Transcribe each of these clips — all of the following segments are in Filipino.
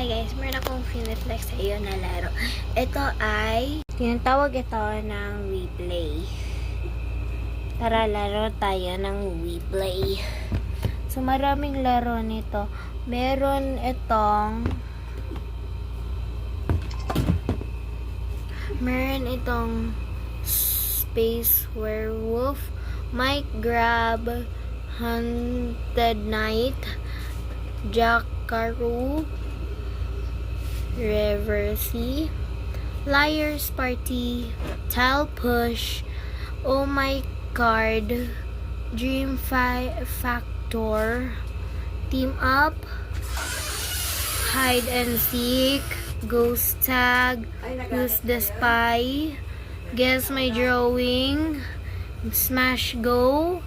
Hi guys, meron akong finiflex sa iyo na laro. Ito ay, tinatawag ito ng WePlay. Tara, laro tayo ng WePlay. So, maraming laro nito. Meron itong Space Werewolf, Mike Grab, Haunted Night, Jackaroo, Reversey, Liar's Party, Tile Push, Oh My Card, Dream Factor, Team Up, Hide and Seek, Ghost Tag, Who's the Spy, Guess My Drawing, Smash Go,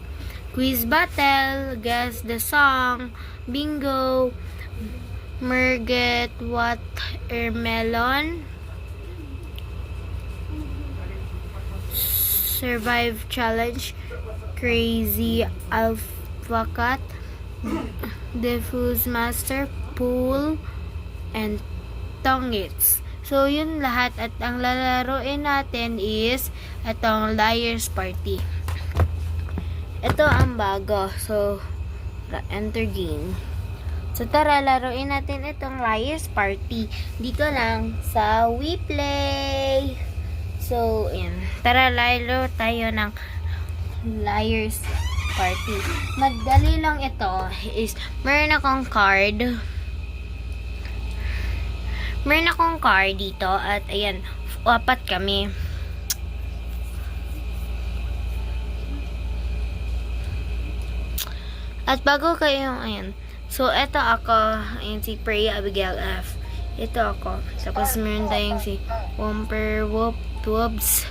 Quiz Battle, Guess the Song, Bingo, Merget Watermelon, Survive Challenge, Crazy Alpha Cat, Diffuse Master, Pool, and Tongits. So, yun lahat. At ang lalaroin natin is itong Liar's Party. Ito ang bago. So, enter game. So, tara, laruin natin itong Liar's Party. Dito lang sa WePlay. So, ayan. Tara, laro tayo ng Liar's Party. Madali lang ito is, meron akong card. Meron akong card dito at ayan, 4 kami. At bago kayo, ayan. So, eto ako, ayan si Freya Abigail F. Ito ako. Tapos meron tayong si Womper Wobs.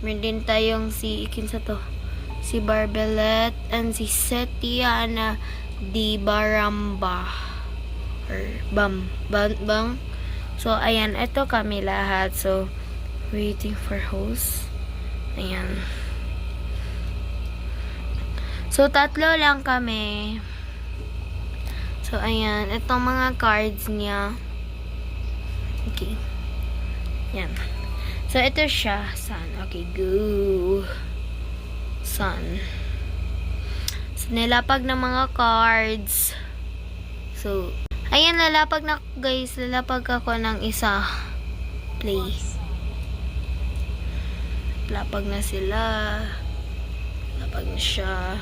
Meron din tayong si, ikinsa to, si Barbelet and si Setiana Di Baramba. Or Bang. So, ayan, ito kami lahat. So, waiting for host. Ayan. So, 3 lang kami. So, ayan. Itong mga cards niya. Okay. Ayan. So, ito siya. Sun. Okay, go. Sun. So, nilapag ng mga cards. So, ayan, lalapag na guys. Lalapag ako ng isa. Play. Lapag na sila. Lapag na siya.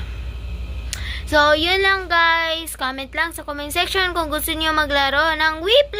So, yun lang guys. Comment lang sa comment section kung gusto niyo maglaro ng WePlay.